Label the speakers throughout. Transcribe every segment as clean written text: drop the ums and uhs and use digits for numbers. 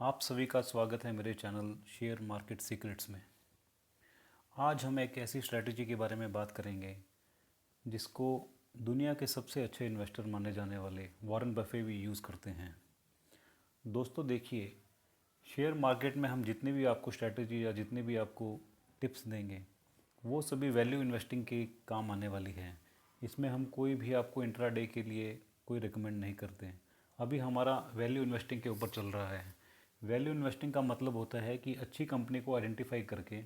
Speaker 1: आप सभी का स्वागत है मेरे चैनल शेयर मार्केट सीक्रेट्स में। आज हम एक ऐसी स्ट्रैटेजी के बारे में बात करेंगे जिसको दुनिया के सबसे अच्छे इन्वेस्टर माने जाने वाले वॉरेन बफे भी यूज़ करते हैं। दोस्तों देखिए, शेयर मार्केट में हम जितने भी आपको स्ट्रैटेजी या जितने भी आपको टिप्स देंगे वो सभी वैल्यू इन्वेस्टिंग के काम आने वाली है। इसमें हम कोई भी आपको इंट्राडे के लिए कोई रिकमेंड नहीं करते। अभी हमारा वैल्यू इन्वेस्टिंग के ऊपर चल रहा है। वैल्यू इन्वेस्टिंग का मतलब होता है कि अच्छी कंपनी को आइडेंटिफाई करके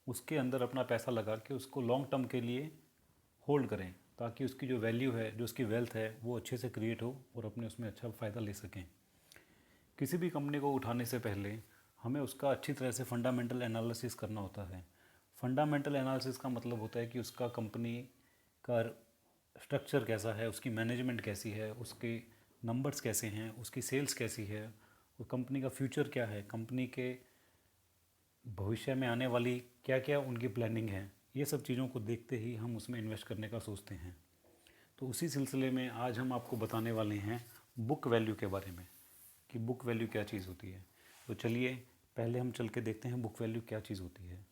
Speaker 1: उसके अंदर अपना पैसा लगा के उसको लॉन्ग टर्म के लिए होल्ड करें, ताकि उसकी जो वैल्यू है, जो उसकी वेल्थ है, वो अच्छे से क्रिएट हो और अपने उसमें अच्छा फ़ायदा ले सकें। किसी भी कंपनी को उठाने से पहले हमें उसका अच्छी तरह से फंडामेंटल एनालिसिस करना होता है। फंडामेंटल एनालिसिस का मतलब होता है कि उसका कंपनी का स्ट्रक्चर कैसा है, उसकी मैनेजमेंट कैसी है, उसके नंबर्स कैसे हैं, उसकी सेल्स कैसी है, और कंपनी का फ्यूचर क्या है, कंपनी के भविष्य में आने वाली क्या क्या उनकी प्लानिंग है। ये सब चीज़ों को देखते ही हम उसमें इन्वेस्ट करने का सोचते हैं। तो उसी सिलसिले में आज हम आपको बताने वाले हैं बुक वैल्यू के बारे में कि बुक वैल्यू क्या चीज़ होती है। तो चलिए पहले हम चल के देखते हैं बुक वैल्यू क्या चीज़ होती है।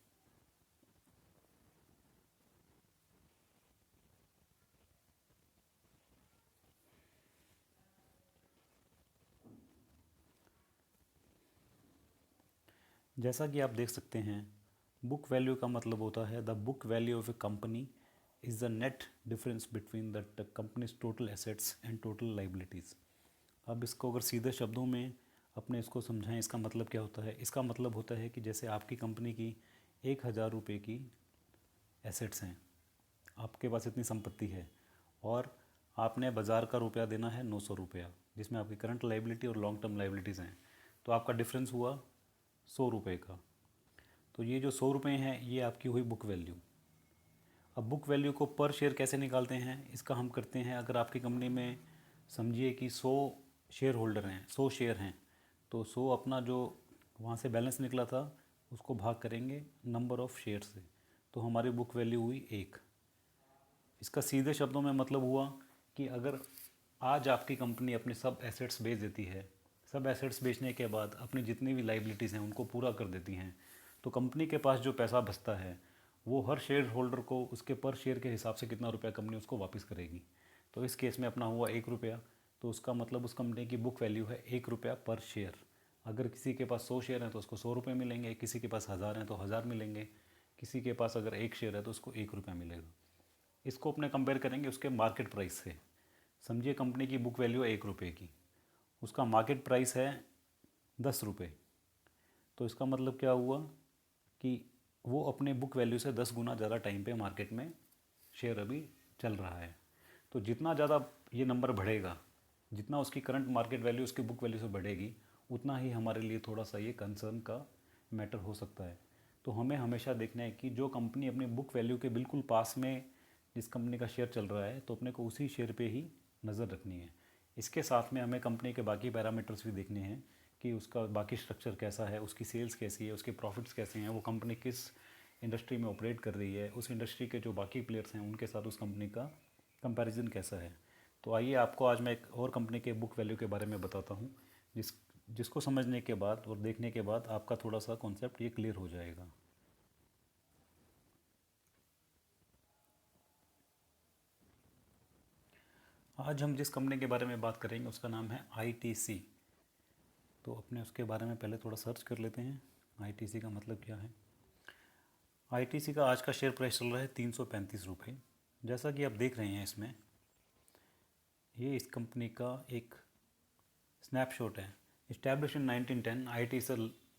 Speaker 1: जैसा कि आप देख सकते हैं, बुक वैल्यू का मतलब होता है the book value of A company is the net difference between the companies total assets and total liabilities. अब इसको अगर सीधे शब्दों में अपने इसको समझाएं, इसका मतलब क्या होता है। इसका मतलब होता है कि जैसे आपकी कंपनी की 1,000 रुपये की एसेट्स हैं, आपके पास इतनी संपत्ति है, और आपने बाज़ार का रुपया देना है 900 रुपया, जिसमें आपकी करंट लाइबिलिटी और लॉन्ग टर्म लाइबिलिटीज़ हैं। तो आपका डिफरेंस हुआ 100 रुपये का। तो ये जो 100 रुपये हैं ये आपकी हुई बुक वैल्यू। अब बुक वैल्यू को पर शेयर कैसे निकालते हैं, इसका हम करते हैं। अगर आपकी कंपनी में समझिए कि 100 शेयर होल्डर हैं, 100 शेयर हैं, तो 100 अपना जो वहाँ से बैलेंस निकला था उसको भाग करेंगे नंबर ऑफ़ शेयर से, तो हमारी बुक वैल्यू हुई 1। इसका सीधे शब्दों में मतलब हुआ कि अगर आज आपकी कंपनी अपने सब एसेट्स बेच देती है, सब एसेट्स बेचने के बाद अपनी जितनी भी लाइबिलिटीज़ हैं उनको पूरा कर देती हैं, तो कंपनी के पास जो पैसा बचता है वो हर शेयर होल्डर को उसके पर शेयर के हिसाब से कितना रुपया कंपनी उसको वापस करेगी। तो इस केस में अपना हुआ 1 रुपया, तो उसका मतलब उस कंपनी की बुक वैल्यू है 1 रुपया पर शेयर। अगर किसी के पास 100 शेयर हैं तो उसको 100 रुपये मिलेंगे, किसी के पास 1,000 हैं तो 1,000 मिलेंगे, किसी के पास अगर 1 शेयर है तो उसको 1 रुपया मिलेगा। इसको अपने कंपेयर करेंगे उसके मार्केट प्राइस से। समझिए कंपनी की बुक वैल्यू है 1 रुपये की, उसका मार्केट प्राइस है 10 रुपये। तो इसका मतलब क्या हुआ कि वो अपने बुक वैल्यू से 10 गुना ज़्यादा टाइम पे मार्केट में शेयर अभी चल रहा है। तो जितना ज़्यादा ये नंबर बढ़ेगा, जितना उसकी करंट मार्केट वैल्यू उसकी बुक वैल्यू से बढ़ेगी, उतना ही हमारे लिए थोड़ा सा ये कंसर्न का मैटर हो सकता है। तो हमें हमेशा देखना है कि जो कंपनी अपनी बुक वैल्यू के बिल्कुल पास में जिस कंपनी का शेयर चल रहा है, तो अपने को उसी शेयर पे ही नज़र रखनी है। इसके साथ में हमें कंपनी के बाकी पैरामीटर्स भी देखने हैं कि उसका बाकी स्ट्रक्चर कैसा है, उसकी सेल्स कैसी है, उसके प्रॉफिट्स कैसे हैं, वो कंपनी किस इंडस्ट्री में ऑपरेट कर रही है, उस इंडस्ट्री के जो बाकी प्लेयर्स हैं उनके साथ उस कंपनी का कंपैरिजन कैसा है। तो आइए आपको आज मैं एक और कंपनी के बुक वैल्यू के बारे में बताता हूँ, जिसको समझने के बाद और देखने के बाद आपका थोड़ा सा कॉन्सेप्ट ये क्लियर हो जाएगा। आज हम जिस कंपनी के बारे में बात करेंगे उसका नाम है आईटीसी। तो अपने उसके बारे में पहले थोड़ा सर्च कर लेते हैं, आईटीसी का मतलब क्या है। आईटीसी का आज का शेयर प्राइस चल रहा है 335 रुपये। जैसा कि आप देख रहे हैं इसमें, ये इस कंपनी का एक स्नैपशॉट है। Established in 1910,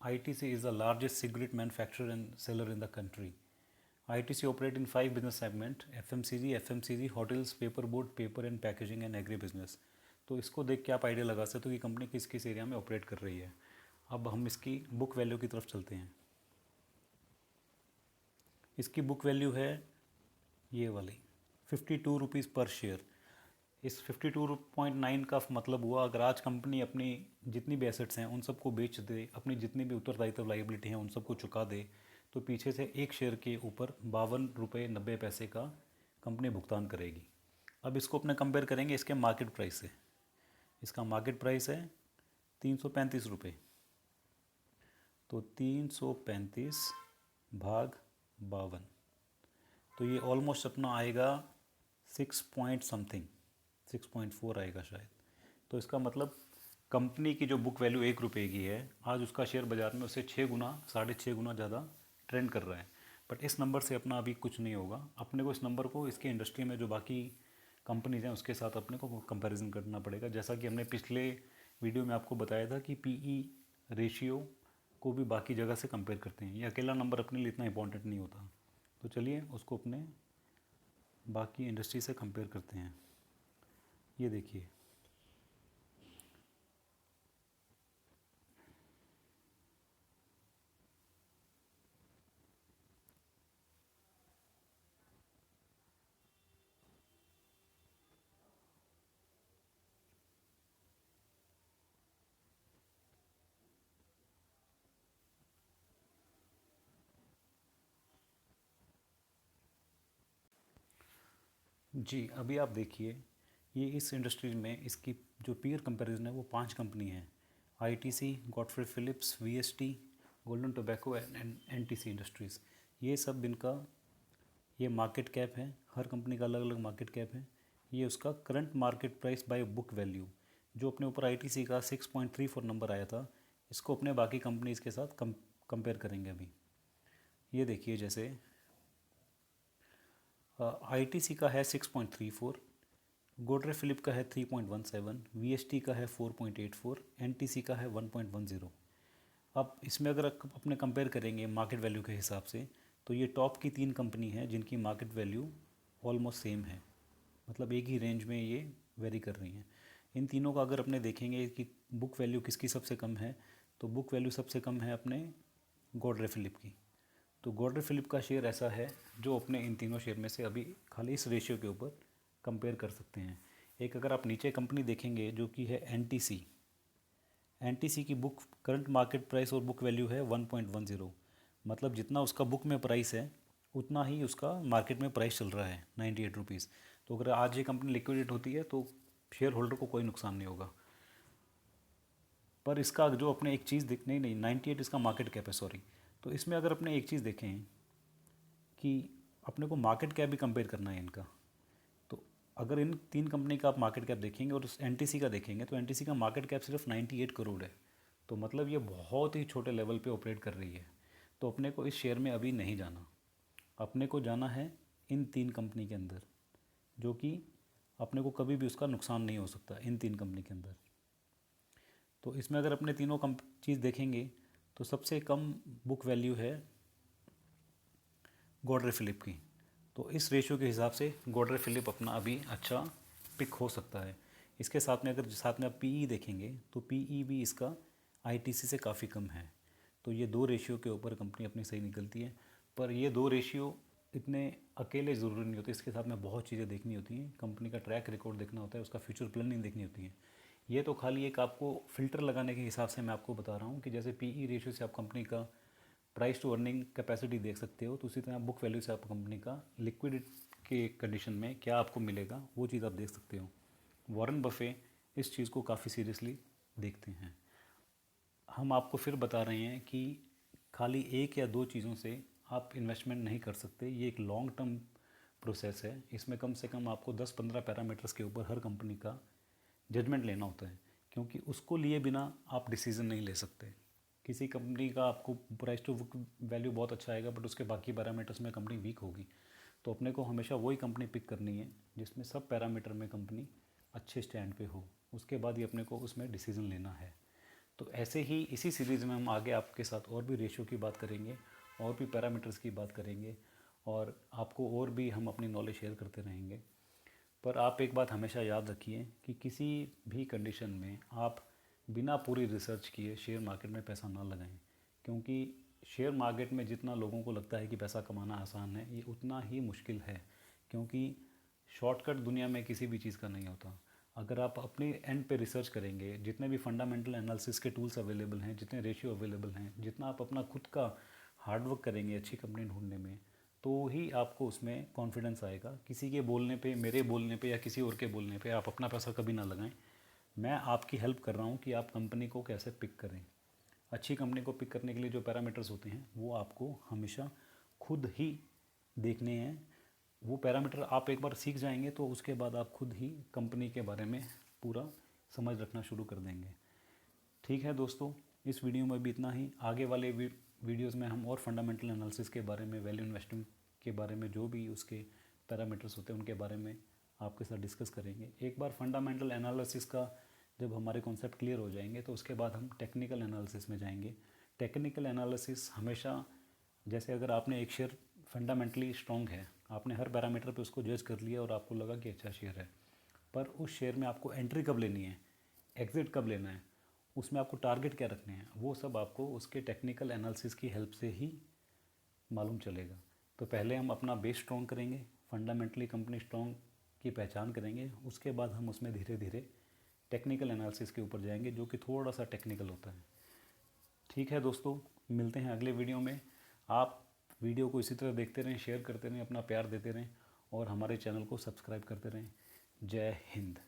Speaker 1: ITC is the largest cigarette manufacturer and seller in the country. ITC operate in 5 business segment: FMCG, hotels, paperboard, paper and packaging and agribusiness। तो इसको देख के आप आइडिया लगा सकते हो कि कंपनी किस किस एरिया में ऑपरेट कर रही है। अब हम इसकी बुक वैल्यू की तरफ चलते हैं। इसकी बुक वैल्यू है ये वाली 52 रुपीज़ पर शेयर। इस 52.9 का मतलब हुआ, अगर आज कंपनी अपनी जितनी भी एसेट्स हैं उन सबको बेच दे, अपनी जितनी भी उत्तरदायित्व लाइबिलिटी हैं उन सबको चुका दे, तो पीछे से एक शेयर के ऊपर 52 रुपये 90 पैसे का कंपनी भुगतान करेगी। अब इसको अपने कंपेयर करेंगे इसके मार्केट प्राइस से। इसका मार्केट प्राइस है 335 रुपये। तो 335 भाग 52, तो ये ऑलमोस्ट अपना आएगा 6 पॉइंट समथिंग, 6.4 आएगा शायद। तो इसका मतलब कंपनी की जो बुक वैल्यू 1 रुपये की है, आज उसका शेयर बाज़ार में उससे 6 गुना 6.5 गुना ज़्यादा ट्रेंड कर रहा है। बट इस नंबर से अपना अभी कुछ नहीं होगा, अपने को इस नंबर को इसके इंडस्ट्री में जो बाकी कंपनीज हैं उसके साथ अपने को कंपैरिजन करना पड़ेगा। जैसा कि हमने पिछले वीडियो में आपको बताया था कि पीई रेशियो को भी बाकी जगह से कंपेयर करते हैं, ये अकेला नंबर अपने लिए इतना इंपॉर्टेंट नहीं होता। तो चलिए उसको अपने बाकी इंडस्ट्री से कंपेयर करते हैं। ये देखिए, जी अभी आप देखिए, ये इस इंडस्ट्री में इसकी जो पीयर कंपैरिजन है वो 5 कंपनी हैं, ITC, Godfrey Phillips, VST, golden tobacco and NTC industries. ये सब इनका ये मार्केट कैप है, हर कंपनी का अलग अलग मार्केट कैप है। ये उसका current market price by book value, जो अपने ऊपर आईटीसी का 6.34 नंबर आया था, इसको अपने बाकी कंपनीज़ के साथ कंपेयर करेंगे अभी। ये देखिए, जैसे आईटीसी का है 6.34, गोडरे फिलिप का है 3.17, वीएसटी का है 4.84, एनटीसी का है 1.10। अब इसमें अगर अपने कंपेयर करेंगे मार्केट वैल्यू के हिसाब से, तो ये टॉप की 3 कंपनी है जिनकी मार्केट वैल्यू ऑलमोस्ट सेम है, मतलब एक ही रेंज में ये वेरी कर रही हैं। इन तीनों का अगर अपने देखेंगे कि बुक वैल्यू किसकी सबसे कम है, तो बुक वैल्यू सबसे कम है अपने गॉडरे फिलिप की। तो गॉडरे फिलिप का शेयर ऐसा है जो अपने इन तीनों शेयर में से अभी खाली इस रेशियो के ऊपर कंपेयर कर सकते हैं। एक अगर आप नीचे कंपनी देखेंगे जो कि है एनटीसी, एनटीसी की बुक करंट मार्केट प्राइस और बुक वैल्यू है 1.10, मतलब जितना उसका बुक में प्राइस है उतना ही उसका मार्केट में प्राइस चल रहा है 98 रुपीज़। तो अगर आज ये कंपनी लिक्विडेट होती है तो शेयर होल्डर को कोई नुकसान नहीं होगा। पर इसका जो अपने एक चीज़ देख, नहीं 98 इसका मार्केट कैप है, सॉरी। तो इसमें अगर अपने एक चीज़ देखें कि अपने को मार्केट कैप भी कंपेयर करना है इनका, तो अगर इन 3 कंपनी का आप मार्केट कैप देखेंगे और एनटीसी का देखेंगे, तो एनटीसी का मार्केट कैप सिर्फ 98 करोड़ है। तो मतलब ये बहुत ही छोटे लेवल पे ऑपरेट कर रही है। तो अपने को इस शेयर में अभी नहीं जाना, अपने को जाना है इन 3 कंपनी के अंदर, जो कि अपने को कभी भी उसका नुकसान नहीं हो सकता इन 3 कंपनी के अंदर। तो इसमें अगर अपने तीनों चीज़ देखेंगे तो सबसे कम बुक वैल्यू है गॉडरे फिलिप की। तो इस रेशियो के हिसाब से गॉडरे फिलिप अपना अभी अच्छा पिक हो सकता है। इसके साथ में अगर साथ में आप पीई देखेंगे तो पीई भी इसका आईटीसी से काफ़ी कम है। तो ये 2 रेशियो के ऊपर कंपनी अपनी सही निकलती है। पर ये 2 रेशियो इतने अकेले ज़रूरी नहीं होते, इसके साथ में बहुत चीज़ें देखनी होती हैं। कंपनी का ट्रैक रिकॉर्ड देखना होता है, उसका फ्यूचर प्लानिंग देखनी होती है। ये तो खाली एक आपको फ़िल्टर लगाने के हिसाब से मैं आपको बता रहा हूँ कि जैसे पीई रेशियो से आप कंपनी का प्राइस टू अर्निंग कैपेसिटी देख सकते हो, तो उसी तरह बुक वैल्यू से आप कंपनी का लिक्विड के कंडीशन में क्या आपको मिलेगा वो चीज़ आप देख सकते हो। वॉरेन बफे इस चीज़ को काफ़ी सीरियसली देखते हैं। हम आपको फिर बता रहे हैं कि खाली एक या 2 चीज़ों से आप इन्वेस्टमेंट नहीं कर सकते, ये एक लॉन्ग टर्म प्रोसेस है। इसमें कम से कम आपको 10-15 पैरामीटर्स के ऊपर हर कंपनी का जजमेंट लेना होता है, क्योंकि उसको लिए बिना आप डिसीज़न नहीं ले सकते। किसी कंपनी का आपको प्राइस टू बुक वैल्यू बहुत अच्छा आएगा बट उसके बाकी पैरामीटर्स में कंपनी वीक होगी, तो अपने को हमेशा वही कंपनी पिक करनी है जिसमें सब पैरामीटर में कंपनी अच्छे स्टैंड पे हो, उसके बाद ही अपने को उसमें डिसीज़न लेना है। तो ऐसे ही इसी सीरीज़ में हम आगे आपके साथ और भी रेशियो की बात करेंगे, और भी पैरामीटर्स की बात करेंगे, और आपको और भी हम अपनी नॉलेज शेयर करते रहेंगे। पर आप एक बात हमेशा याद रखिए कि किसी भी कंडीशन में आप बिना पूरी रिसर्च किए शेयर मार्केट में पैसा ना लगाएं, क्योंकि शेयर मार्केट में जितना लोगों को लगता है कि पैसा कमाना आसान है, ये उतना ही मुश्किल है, क्योंकि शॉर्टकट दुनिया में किसी भी चीज़ का नहीं होता। अगर आप अपने एंड पे रिसर्च करेंगे, जितने भी फंडामेंटल एनालिसिस के टूल्स अवेलेबल हैं, जितने रेशियो अवेलेबल हैं, जितना आप अपना खुद का हार्डवर्क करेंगे अच्छी कंपनी ढूंढने में, तो ही आपको उसमें कॉन्फिडेंस आएगा। किसी के बोलने पे, मेरे बोलने पे या किसी और के बोलने पे आप अपना पैसा कभी ना लगाएं। मैं आपकी हेल्प कर रहा हूँ कि आप कंपनी को कैसे पिक करें। अच्छी कंपनी को पिक करने के लिए जो पैरामीटर्स होते हैं वो आपको हमेशा खुद ही देखने हैं। वो पैरामीटर आप एक बार सीख जाएंगे तो उसके बाद आप खुद ही कंपनी के बारे में पूरा समझ रखना शुरू कर देंगे। ठीक है दोस्तों, इस वीडियो में भी इतना ही। आगे वाले वीडियोस में हम और फंडामेंटल एनालिसिस के बारे में, वैल्यू इन्वेस्टिंग के बारे में, जो भी उसके पैरामीटर्स होते हैं उनके बारे में आपके साथ डिस्कस करेंगे। एक बार फंडामेंटल एनालिसिस का जब हमारे कॉन्सेप्ट क्लियर हो जाएंगे तो उसके बाद हम टेक्निकल एनालिसिस में जाएंगे। टेक्निकल एनालिसिस हमेशा, जैसे अगर आपने एक शेयर फंडामेंटली स्ट्रॉन्ग है, आपने हर पैरामीटर पे उसको जज कर लिया और आपको लगा कि अच्छा शेयर है, पर उस शेयर में आपको एंट्री कब लेनी है, एग्ज़िट कब लेना है, उसमें आपको टारगेट क्या रखने हैं, वो सब आपको उसके टेक्निकल एनालिसिस की हेल्प से ही मालूम चलेगा। तो पहले हम अपना बेस स्ट्रॉन्ग करेंगे, फंडामेंटली कंपनी स्ट्रॉन्ग की पहचान करेंगे, उसके बाद हम उसमें धीरे धीरे टेक्निकल एनालिसिस के ऊपर जाएंगे जो कि थोड़ा सा टेक्निकल होता है। ठीक है दोस्तों, मिलते हैं अगले वीडियो में। आप वीडियो को इसी तरह देखते रहें, शेयर करते रहें, अपना प्यार देते रहें और हमारे चैनल को सब्सक्राइब करते रहें। जय हिंद।